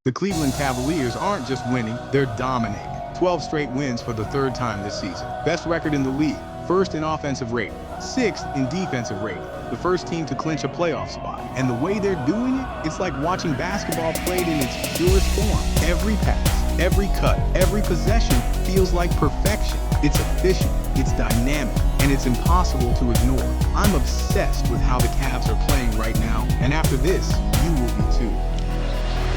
The Cleveland Cavaliers aren't just winning, they're dominating. 12 straight wins for the third time this season. Best record in the league, first in offensive rating, sixth in defensive rating, the first team to clinch a playoff spot. And the way they're doing it, it's like watching basketball played in its purest form. Every pass, every cut, every possession feels like perfection. It's efficient, it's dynamic, and it's impossible to ignore. I'm obsessed with how the Cavs are playing right now, and after this, you will be too.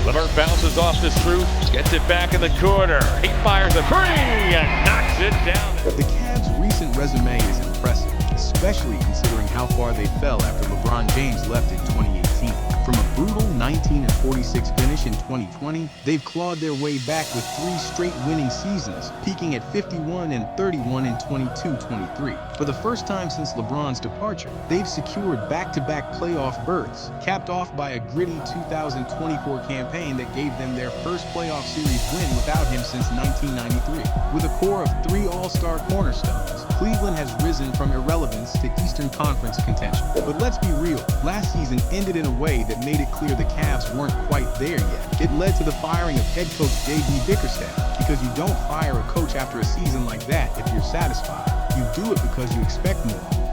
LeVert bounces off the Struth, gets it back in the corner. He fires a three and knocks it down. The Cavs' recent resume is impressive, especially considering how far they fell after LeBron James left in 2018. From a brutal 19-46 finish in 2020, they've clawed their way back with 3 straight winning seasons, peaking at 51-31 in 22-23. For the first time since LeBron's departure, they've secured back-to-back playoff berths, capped off by a gritty 2024 campaign that gave them their first playoff series win without him since 1993. With a core of 3 all-star cornerstones, Cleveland has risen from irrelevance to Eastern Conference contention. But let's be real, last season ended in a way that made it clear the Cavs weren't quite there yet. It led to the firing of head coach J.B. Bickerstaff, because you don't fire a coach after a season like that if you're satisfied. You do it because you expect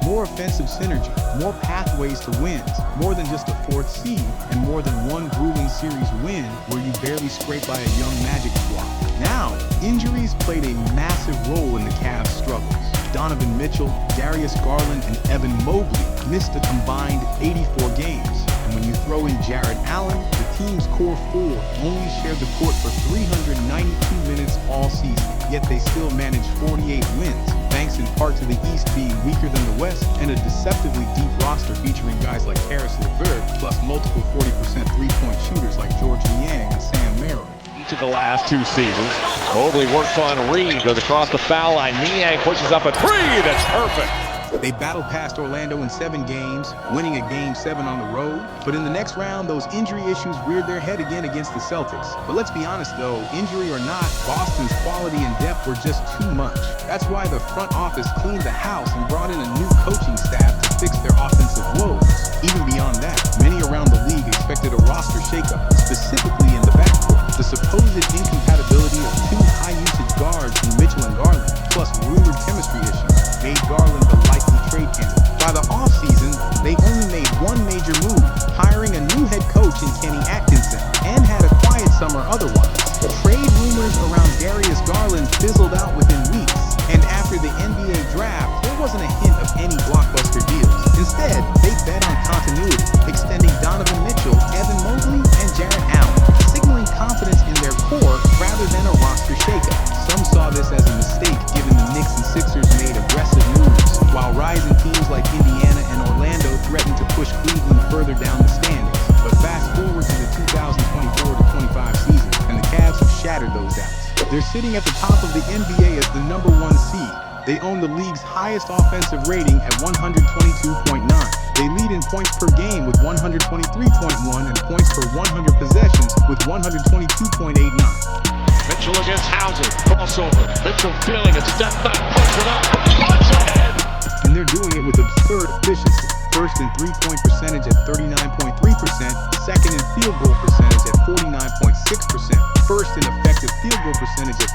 more offensive synergy, more pathways to wins, more than just a 4th seed, and more than one grueling series win where you barely scrape by a young Magic squad. Now, injuries played a massive role in the Cavs' struggles. Donovan Mitchell, Darius Garland, and Evan Mobley missed a combined 84 games. And when you throw in Jarrett Allen, the team's core 4 only shared the court for 392 minutes all season, yet they still managed 48 wins, thanks in part to the East being weaker than the West and a deceptively deep roster featuring guys like Darius Garland, plus multiple 40% three-point shooters like George Niang and Sam Merrill. Each of the last 2 seasons, Mobley works on Reed, goes across the foul line. Niang pushes up a 3, that's perfect. They battled past Orlando in 7 games, winning a Game 7 on the road. But in the next round, those injury issues reared their head again against the Celtics. But let's be honest though, injury or not, Boston's quality and depth were just too much. That's why the front office cleaned the house and brought in a new coaching staff to fix their offensive woes. Even beyond that, many around the league expected a roster shakeup, specifically in the backcourt. The supposed incompatibility of 2 high-usage guards in Mitchell and Garland, plus rumored chemistry issues, made Garland the likely trade candidate. By the offseason, they only made one major move, hiring a new head coach in Kenny Atkinson, and had a quiet summer otherwise. Trade rumors around Darius Garland fizzled out within weeks, and after the NBA draft, there wasn't a hint of any blockbuster deals. Instead, they bet on continuity, extending Donovan Mitchell, Evan Mobley, and Jarrett Allen, signaling confidence in their core rather than a roster shakeup. Some saw this as a mistake given the Knicks and Sixers made aggressive moves, while rising teams like Indiana and Orlando threatened to push Cleveland further down the standings. But fast forward to the 2024-25 season, and the Cavs have shattered those doubts. They're sitting at the top of the NBA as the number 1 seed. They own the league's highest offensive rating at 122.9. They lead in points per game with 123.1 and points per 100 possessions with 122.89. Mitchell against Hauser, crossover. Mitchell feeling it, step back, puts it up, punch ahead. And they're doing it with absurd efficiency. First in 3-point percentage at 39.3%, second in field goal percentage at 49.6%, first in effective field goal percentage at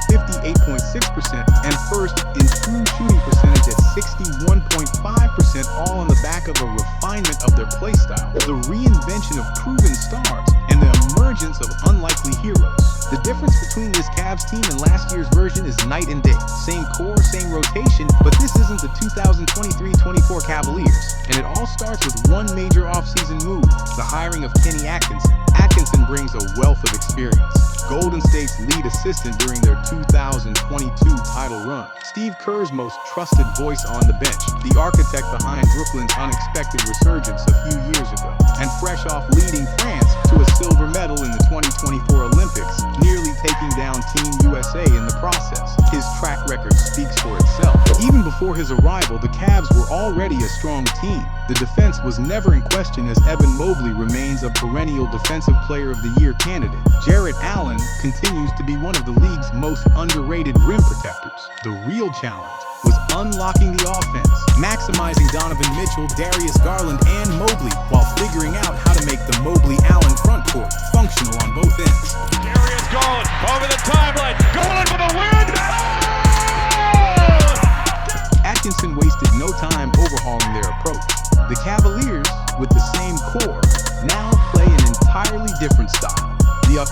58.6%, and first in true shooting percentage at 61.5%, all on the back of a refinement of their play style, the reinvention of proven stars, and the emergence of unlikely heroes. The difference between this Cavs team and last year's version is night and day. Same core, same rotation, but this isn't the 2023-24 Cavaliers. And it all starts with one major offseason move, the hiring of Kenny Atkinson. Atkinson brings a wealth of experience. Golden State's lead assistant during their 2022 title run. Steve Kerr's most trusted voice on the bench. The architect behind Brooklyn's unexpected resurgence a few years ago. And fresh off leading France to a silver medal in the 2024 Olympics, nearly taking down Team USA in the process. His track record speaks for itself. Even before his arrival, the Cavs were already a strong team. The defense was never in question as Evan Mobley remains a perennial Defensive Player of the Year candidate. Jarrett Allen continues to be one of the league's most underrated rim protectors. The real challenge was unlocking the offense, maximizing Donovan Mitchell, Darius Garland, and Mobley, while figuring out how to make the Mobley-Allen frontcourt functional on both ends.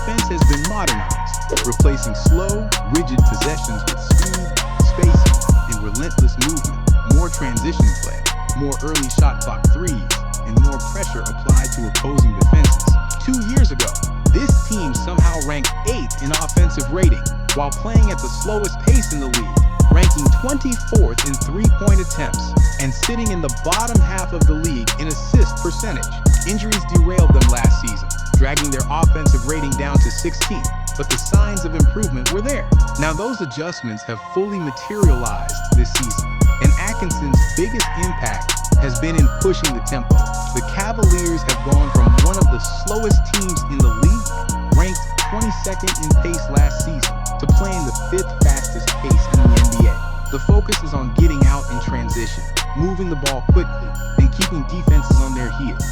offense has been modernized, replacing slow, rigid possessions with speed, spacing, and relentless movement. More transition play, more early shot clock threes, and more pressure applied to opposing defenses. 2 years ago, this team somehow ranked 8th in offensive rating while playing at the slowest pace in the league, ranking 24th in three-point attempts and sitting in the bottom half of the league in assist percentage. Injuries derailed them last season, dragging their offensive rating down to 16th, but the signs of improvement were there. Now those adjustments have fully materialized this season, and Atkinson's biggest impact has been in pushing the tempo. The Cavaliers have gone from one of the slowest teams in the league, ranked 22nd in pace last season, to playing the 5th fastest pace in the NBA. The focus is on getting out in transition, moving the ball quickly, and keeping defenses on their heels.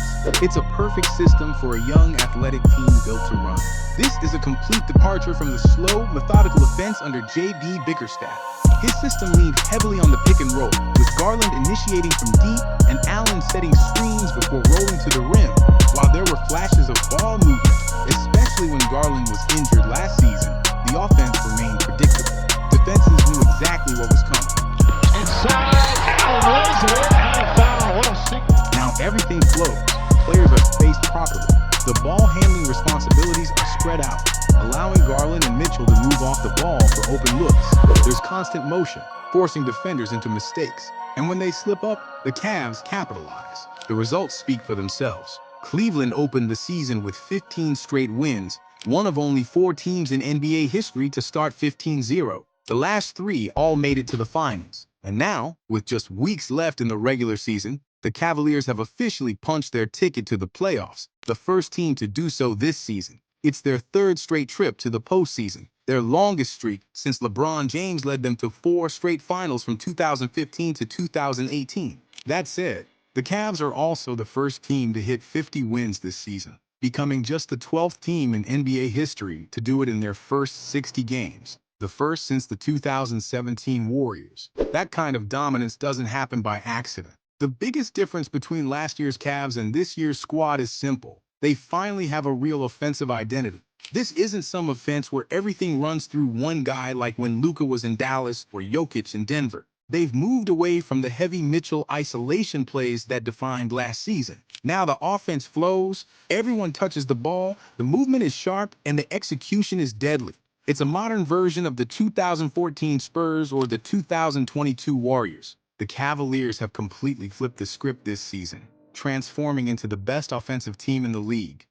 It's a perfect system for a young, athletic team built to run. This is a complete departure from the slow, methodical offense under J.B. Bickerstaff. His system leaned heavily on the pick and roll, with Garland initiating from deep and Allen setting screens before rolling to the rim. While there were flashes of ball movement, especially when Garland was injured last season, the offense remained predictable. Defenses knew exactly what was coming. Inside, Allen lays it in, and a foul. What a sequence. Now everything flows. Players are spaced properly. The ball handling responsibilities are spread out, allowing Garland and Mitchell to move off the ball for open looks. There's constant motion, forcing defenders into mistakes. And when they slip up, the Cavs capitalize. The results speak for themselves. Cleveland opened the season with 15 straight wins, one of only 4 teams in NBA history to start 15-0. The last 3 all made it to the finals. And now, with just weeks left in the regular season, the Cavaliers have officially punched their ticket to the playoffs, the first team to do so this season. It's their 3rd straight trip to the postseason, their longest streak since LeBron James led them to 4 straight finals from 2015 to 2018. That said, the Cavs are also the first team to hit 50 wins this season, becoming just the 12th team in NBA history to do it in their first 60 games, the first since the 2017 Warriors. That kind of dominance doesn't happen by accident. The biggest difference between last year's Cavs and this year's squad is simple. They finally have a real offensive identity. This isn't some offense where everything runs through one guy like when Luka was in Dallas or Jokic in Denver. They've moved away from the heavy Mitchell isolation plays that defined last season. Now the offense flows, everyone touches the ball, the movement is sharp, and the execution is deadly. It's a modern version of the 2014 Spurs or the 2022 Warriors. The Cavaliers have completely flipped the script this season, transforming into the best offensive team in the league.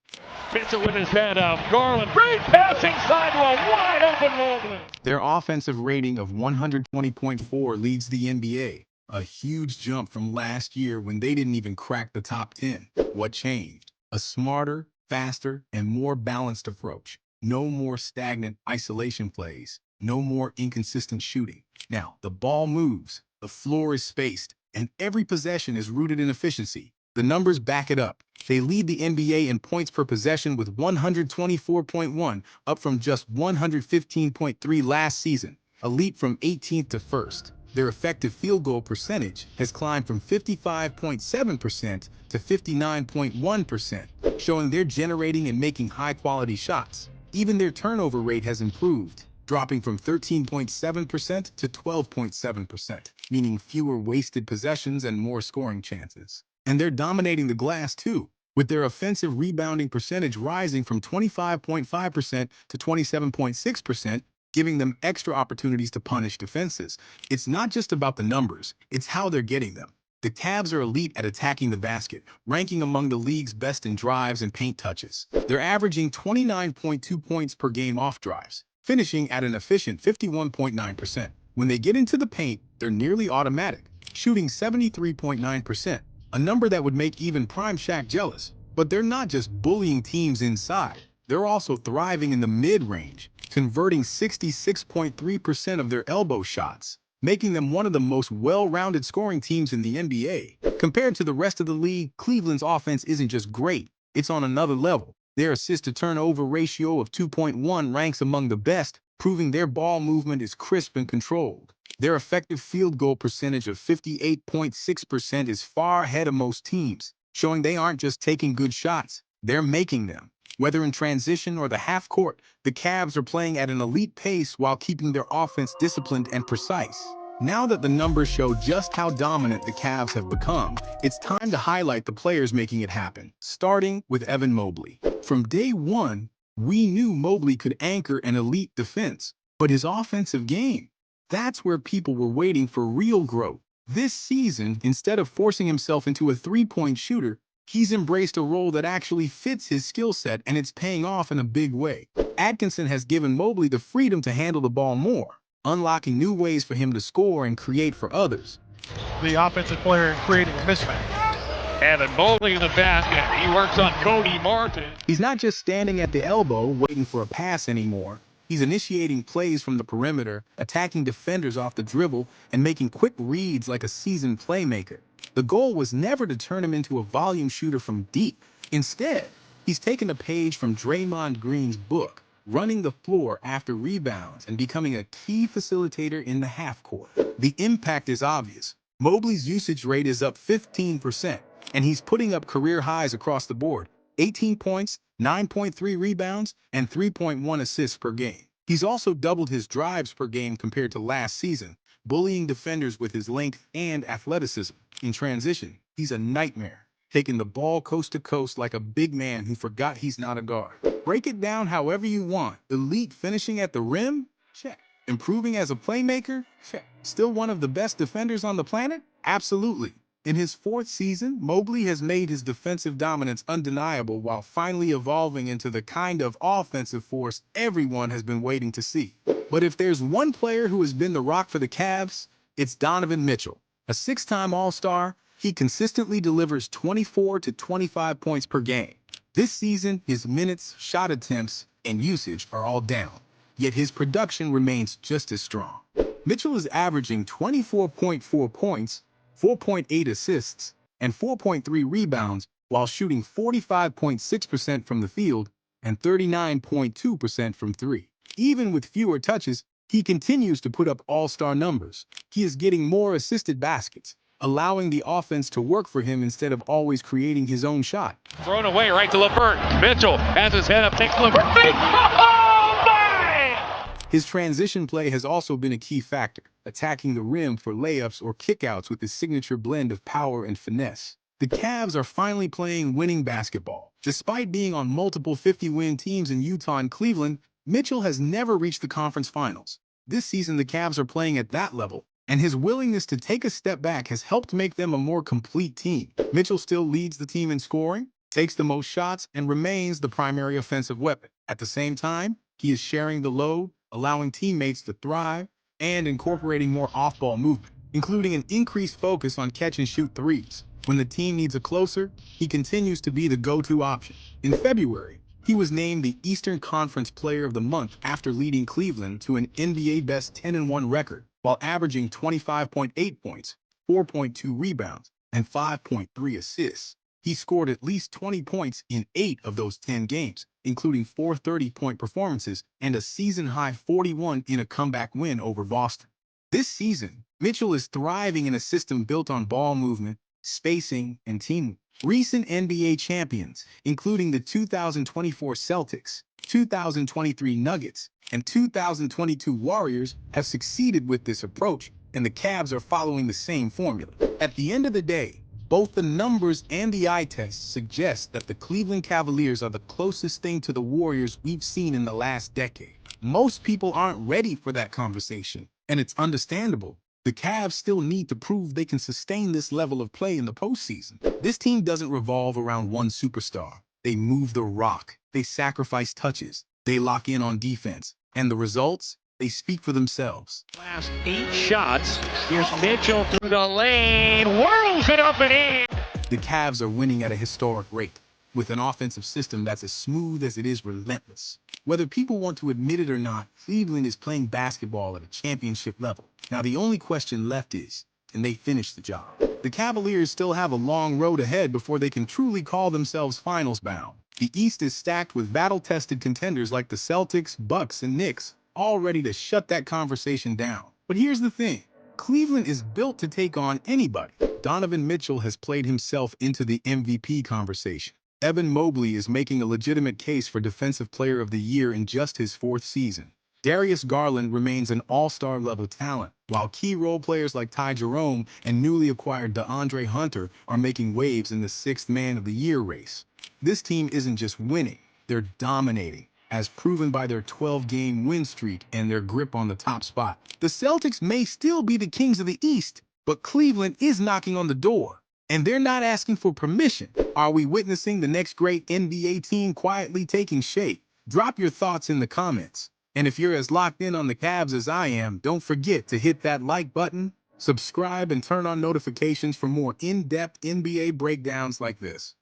Mitchell with his head up. Garland, great passing sidewalk, wide open Mobley. Their offensive rating of 120.4 leads the NBA, a huge jump from last year when they didn't even crack the top 10. What changed? A smarter, faster, and more balanced approach. No more stagnant isolation plays. No more inconsistent shooting. Now, the ball moves, the floor is spaced, and every possession is rooted in efficiency. The numbers back it up. They lead the NBA in points per possession with 124.1, up from just 115.3 last season, a leap from 18th to 1st. Their effective field goal percentage has climbed from 55.7% to 59.1%, showing they're generating and making high-quality shots. Even their turnover rate has improved, dropping from 13.7% to 12.7%, meaning fewer wasted possessions and more scoring chances. And they're dominating the glass too, with their offensive rebounding percentage rising from 25.5% to 27.6%, giving them extra opportunities to punish defenses. It's not just about the numbers, it's how they're getting them. The Cavs are elite at attacking the basket, ranking among the league's best in drives and paint touches. They're averaging 29.2 points per game off drives, finishing at an efficient 51.9%. When they get into the paint, they're nearly automatic, shooting 73.9%, a number that would make even prime Shaq jealous. But they're not just bullying teams inside, they're also thriving in the mid-range, converting 66.3% of their elbow shots, making them one of the most well-rounded scoring teams in the NBA. Compared to the rest of the league, Cleveland's offense isn't just great, it's on another level. Their assist-to-turnover ratio of 2.1 ranks among the best, proving their ball movement is crisp and controlled. Their effective field goal percentage of 58.6% is far ahead of most teams, showing they aren't just taking good shots, they're making them. Whether in transition or the half court, the Cavs are playing at an elite pace while keeping their offense disciplined and precise. Now that the numbers show just how dominant the Cavs have become, it's time to highlight the players making it happen, starting with Evan Mobley. From day one, we knew Mobley could anchor an elite defense, but his offensive game, that's where people were waiting for real growth. This season, instead of forcing himself into a three-point shooter, he's embraced a role that actually fits his skill set, and it's paying off in a big way. Atkinson has given Mobley the freedom to handle the ball more, unlocking new ways for him to score and create for others. The offensive player creating a mismatch. Evan Mobley in the basket. He works on Cody Martin. He's not just standing at the elbow waiting for a pass anymore. He's initiating plays from the perimeter, attacking defenders off the dribble, and making quick reads like a seasoned playmaker. The goal was never to turn him into a volume shooter from deep. Instead, he's taken a page from Draymond Green's book, running the floor after rebounds and becoming a key facilitator in the half court. The impact is obvious. Mobley's usage rate is up 15%, and he's putting up career highs across the board: 18 points, 9.3 rebounds, and 3.1 assists per game. He's also doubled his drives per game compared to last season, bullying defenders with his length and athleticism. In transition, he's a nightmare, taking the ball coast to coast like a big man who forgot he's not a guard. Break it down however you want. Elite finishing at the rim? Check. Improving as a playmaker? Check. Still one of the best defenders on the planet? Absolutely. In his fourth season, Mobley has made his defensive dominance undeniable while finally evolving into the kind of offensive force everyone has been waiting to see. But if there's one player who has been the rock for the Cavs, it's Donovan Mitchell. A six-time All-Star, he consistently delivers 24 to 25 points per game. This season, his minutes, shot attempts, and usage are all down, yet his production remains just as strong. Mitchell is averaging 24.4 points, 4.8 assists, and 4.3 rebounds while shooting 45.6% from the field and 39.2% from three. Even with fewer touches, he continues to put up all-star numbers. He is getting more assisted baskets, allowing the offense to work for him instead of always creating his own shot. Thrown away right to LeVert. Mitchell has his head up, takes LeVert. Oh, my! His transition play has also been a key factor, attacking the rim for layups or kickouts with his signature blend of power and finesse. The Cavs are finally playing winning basketball. Despite being on multiple 50-win teams in Utah and Cleveland, Mitchell has never reached the conference finals. This season, the Cavs are playing at that level, and his willingness to take a step back has helped make them a more complete team. Mitchell still leads the team in scoring, takes the most shots, and remains the primary offensive weapon. At the same time, he is sharing the load, allowing teammates to thrive, and incorporating more off-ball movement, including an increased focus on catch-and-shoot threes. When the team needs a closer, he continues to be the go-to option. In February, he was named the Eastern Conference Player of the Month after leading Cleveland to an NBA Best 10-1 record, while averaging 25.8 points, 4.2 rebounds, and 5.3 assists. He scored at least 20 points in 8 of those 10 games, including 4 30-point performances and a season-high 41 in a comeback win over Boston. This season, Mitchell is thriving in a system built on ball movement, spacing, and teamwork. Recent NBA champions, including the 2024 Celtics, 2023 Nuggets, and 2022 Warriors, have succeeded with this approach, and the Cavs are following the same formula. At the end of the day, both the numbers and the eye test suggest that the Cleveland Cavaliers are the closest thing to the Warriors we've seen in the last decade. Most people aren't ready for that conversation, and it's understandable. The Cavs still need to prove they can sustain this level of play in the postseason. This team doesn't revolve around one superstar. They move the rock. They sacrifice touches. They lock in on defense. And the results? They speak for themselves. Last 8 shots. Here's Mitchell through the lane. Whirls it up and in. The Cavs are winning at a historic rate, with an offensive system that's as smooth as it is relentless. Whether people want to admit it or not, Cleveland is playing basketball at a championship level. Now, the only question left is, can they finish the job? The Cavaliers still have a long road ahead before they can truly call themselves finals-bound. The East is stacked with battle-tested contenders like the Celtics, Bucks, and Knicks, all ready to shut that conversation down. But here's the thing. Cleveland is built to take on anybody. Donovan Mitchell has played himself into the MVP conversation. Evan Mobley is making a legitimate case for Defensive Player of the Year in just his 4th season. Darius Garland remains an all-star level talent, while key role players like Ty Jerome and newly acquired DeAndre Hunter are making waves in the 6th Man of the Year race. This team isn't just winning, they're dominating, as proven by their 12-game win streak and their grip on the top spot. The Celtics may still be the kings of the East, but Cleveland is knocking on the door, and they're not asking for permission. Are we witnessing the next great NBA team quietly taking shape? Drop your thoughts in the comments. And if you're as locked in on the Cavs as I am, don't forget to hit that like button, subscribe, and turn on notifications for more in-depth NBA breakdowns like this.